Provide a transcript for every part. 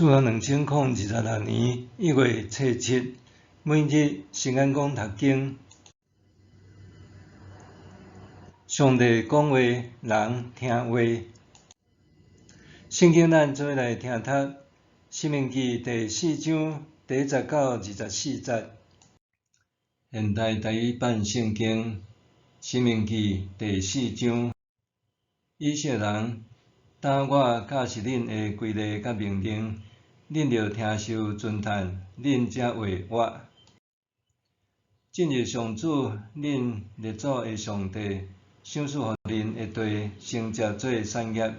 自从2026年1月初7，每日圣安宫读经，上帝讲话，人听话。圣经咱做来听读，《申命记》第4章第10到24节。现代第一版圣经，《申命记》第4章。以色列人，当我教示恁的规例甲命令，恁着听受尊叹，恁才会活。进入上主恁列祖的上帝，赏赐互恁的地，承接做产业。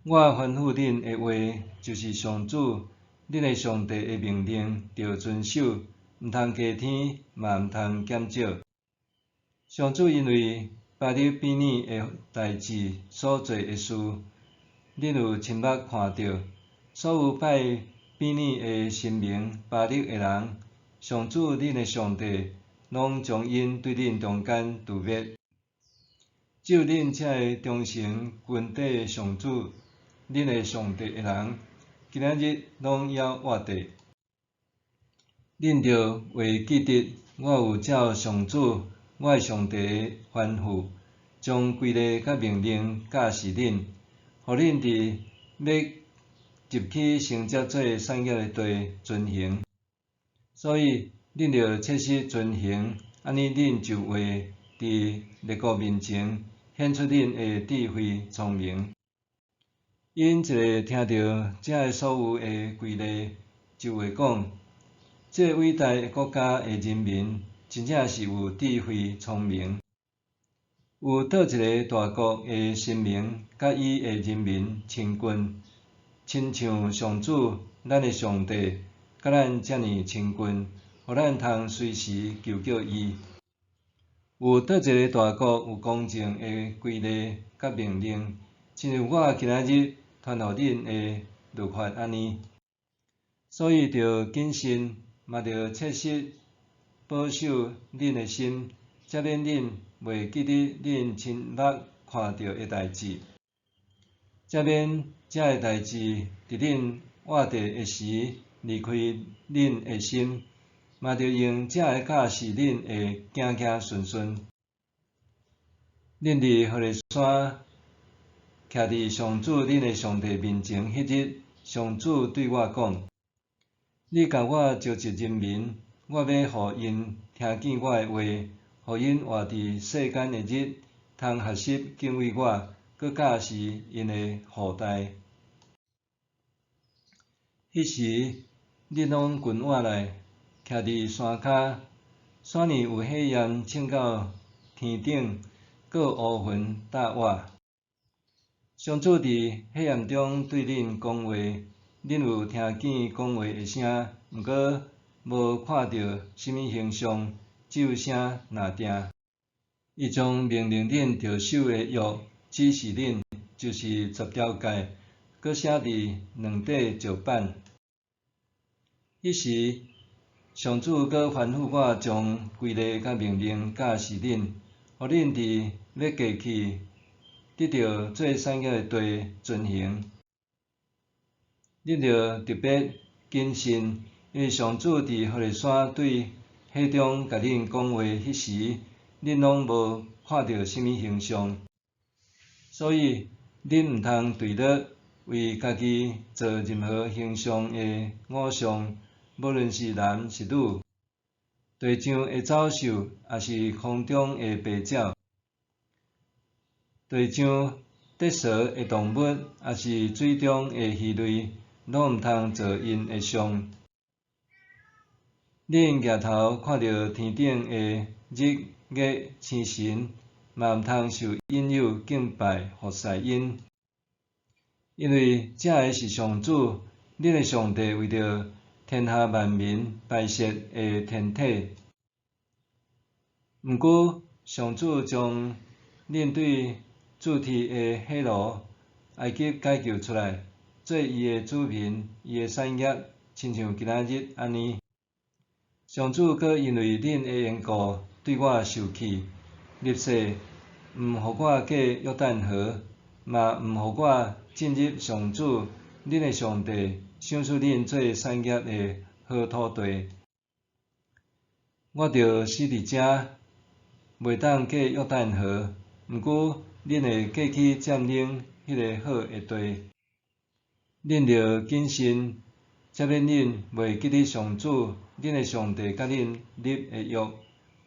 我吩咐恁的话，就是上主恁的上帝的命令，着遵守，毋通加添，嘛毋通减少。上主因为巴力比拟的代志所做的事，恁有亲目看到。所有拜比拟的神明巴力的人，上主恁的上帝，拢将因对恁中间除灭。只有恁才会忠诚群体的上主，恁的上帝的人，今仔日拢要活地。恁着会记得，我有照上主我的上帝的吩咐，将规例甲命令教示恁，互恁伫要入去承接做产业的地遵行。所以恁着切实遵行，安尼恁就会伫列国面前显出恁的智慧聪明。因一个听到这所有的规例，就会讲：这伟大的国家的人民，真正是有智慧聪明。有倒一个大国的神明，甲伊的人民亲近，亲像上主咱的上帝，甲咱遮尔亲近，互咱通随时求叫伊。有倒一个大国有公正的规例甲命令，亲像我今仔日传互恁的律法安尼。所以着谨慎，嘛着切实保守恁的心，才免恁袂记得恁亲目看到的代志，才免这个代志伫恁活地的时离开恁的心，嘛着用这个教示恁会行行顺顺。恁伫何烈山徛伫上主恁的上帝面前迄日，上主对我讲：你甲我召集人民，我要互因听见我的话，互因活伫世间的日，通学习敬畏我，佮教示因的后代。迄时，恁拢群活来，徛伫山骹，山巒有火焰冲到天顶，佮有乌云搭我。上主伫火焰中对恁讲话，恁有听见讲话的声，毋过无看到什么形象，只有声若定。伊将命令恁着守的约指示恁，就是10条诫，佮写伫2块石板。迄时，上主佮吩咐我将规例甲命令教示恁，互恁伫要过去得到做产业的地遵行。恁着特别谨慎，因为上主伫何烈山对火中甲恁讲话迄时，恁拢无看到什么形象，所以恁毋通对落为家己做任何形象的偶像，无论是男是女，地上的走兽，也是空中的飞鸟，地上得蛇的动物，也是水中的鱼类，拢毋通做因的像。恁举头看到天顶的日月星辰，嘛毋通受引诱敬拜服侍因，因为这个是上主恁的上帝为着天下万民摆设的天体。毋过，上主将恁对主体的火炉埃及解救出来，做伊的子民，伊的产业，亲像今仔日安尼。上主阁因为恁的缘故对我受气，立誓毋互我过约旦河，嘛毋互我进入上主恁的上帝赏赐恁做产业的好土地。我着死伫遮，袂当过约旦河，毋过恁会过去占领迄个好的地。恁着谨慎，才免恁袂记得上主恁的上帝甲恁立的约，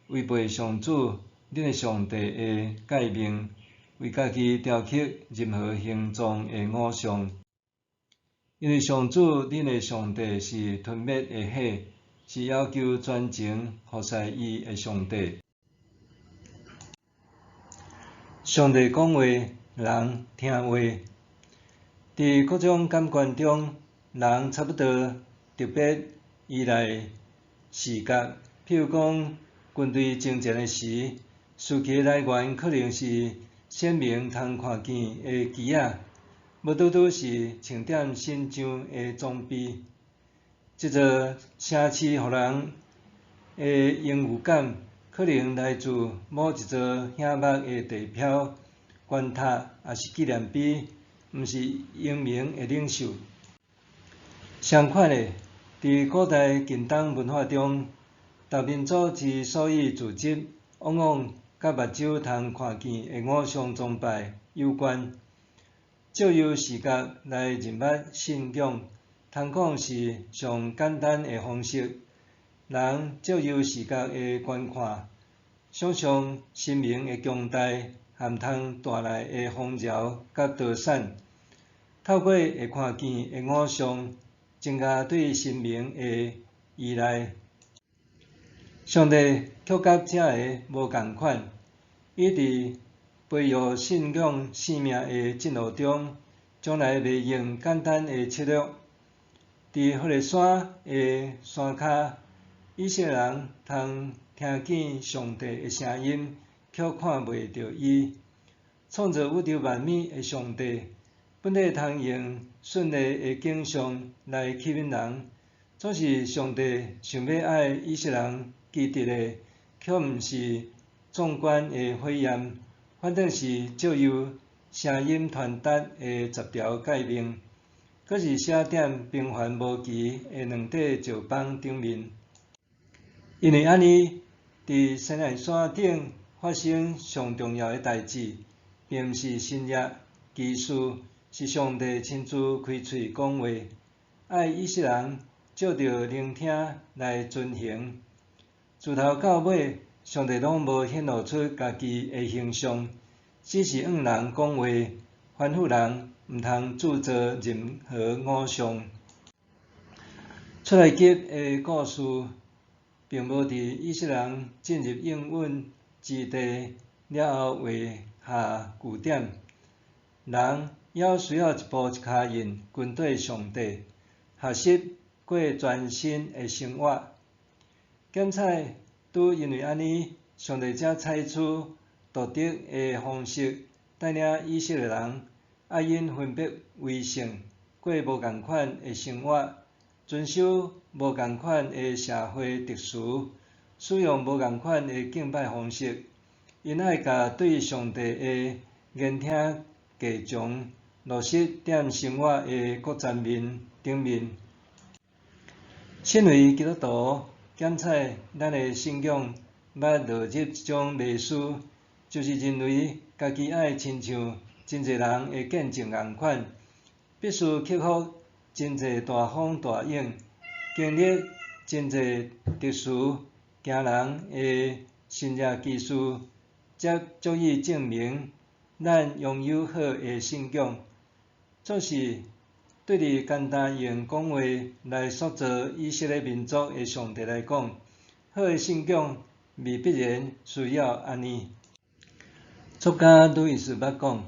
违背上主恁的上帝的诫命，为家己雕刻任何形状的偶像。因为上主恁的上帝是吞灭的火，是要求专情服侍伊的上帝。上帝讲话，人听话。伫各种感官中，人差不多特别依赖视觉。譬如讲，军队征战的时，士气的来源可能是鲜明通看见的旗仔，无拄拄是穿点新上的装备。这座城市互人的荣誉感，可能来自某一座醒目的地标、关塔，也是纪念碑。毋是英明的领袖。相反的，伫古代近东文化中，大民族之所以自执，往往甲目睭通看见的偶像崇拜有关。借由视觉来认捌信仰，通讲是上简单的方式。人借由视觉的观看，想象神明的强大，含通带来的丰饶甲多产。透过会看见的偶像，增加对神明的依赖。上帝却甲这个无共款，伊伫培育信仰生命的进路中，从来袂用简单的策略。伫火烈山的山骹，以色列人通听见上帝的声音，却看袂到伊。创造宇宙万物的上帝，本来通用顺利的景象来吸引人，总是上帝想要爱以色列人记得的，却毋是壮观的火焰，反正是借由声音传达的10条诫命，阁是写点平凡无奇的两块石板顶面。因为安尼，伫西奈山顶发生上重要的代志，并毋是新约奇事，是上帝亲自开喙讲话，爱以色列人照着聆听来遵行。自头到尾，上帝拢无显露出家己的形象，只是向人讲话，吩咐人毋通制造任何偶像。出埃及的故事，并无伫以色列人进入应允之地了后画下句点。人还需要一步一脚印跟对上帝，学习过全新的生活。检采拄因为安尼，上帝才采取独特的方式，带领以色列人，爱因分别为圣，过无共款的生活，遵守无共款的社会特殊，使用无共款的敬拜方式。因爱甲对上帝的言听计从落实踮生活的各层面顶面。身为基督徒，检采咱的信仰，捌落入一种迷思，就是认为家己爱亲像真侪人的见证共款，必须克服真侪大风大影，经历真侪特殊惊人的新约奇事，才足以证明咱拥有好的信仰。做是对伫简单用讲话来塑造以色列民族的上帝来讲，好的信仰未必然需要安尼。作家路易斯捌讲，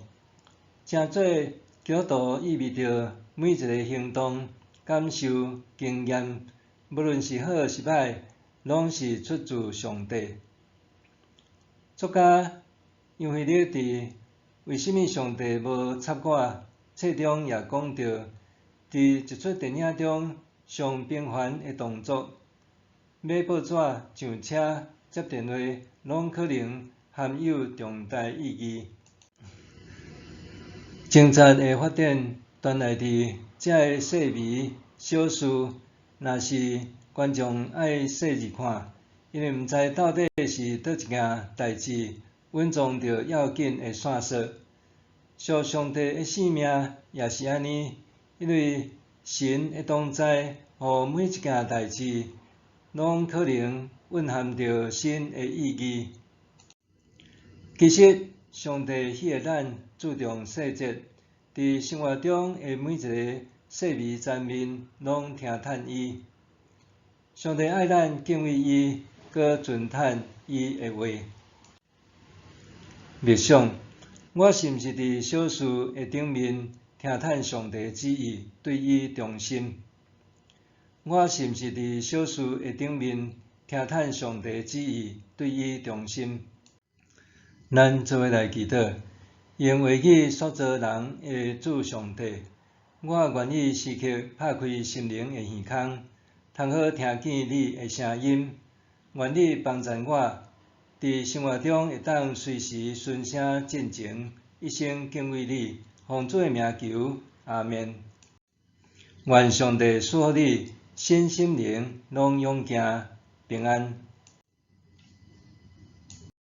正做基督徒意味着每一个行动、感受、经验，无论是好是歹，拢是出自上帝。作家杨惠丽伫《为什么上帝无插我》册中也讲到，伫一出电影中上平凡的动作，买报纸、上车、接电话，拢可能含有重大意义。警察的发展，端赖伫遮个细微小事，若是观众爱细入看，因为毋知到底是倒一件代志稳撞着要紧的线索。属上帝的性命也是安尼，因为神会同在，互每一件代志拢可能蕴含着神的意义。其实，上帝喜爱咱注重细节，伫生活中的每一个细微层面拢听叹伊。上帝爱咱敬畏伊，搁尊叹伊的话。默想，我是毋是伫小事的顶面听叹上帝的旨意，对伊忠心？我是毋是伫小事的顶面听叹上帝的旨意，对伊忠心？咱做伙来祈祷，用话语塑造人的主上帝。我愿意时刻拍开心灵的耳孔，通好听见你的声音。愿你帮助我，伫生活中会当随时顺声进前，一生敬畏你，奉主的名求，阿们。愿上帝赐予你身心灵拢勇健平安。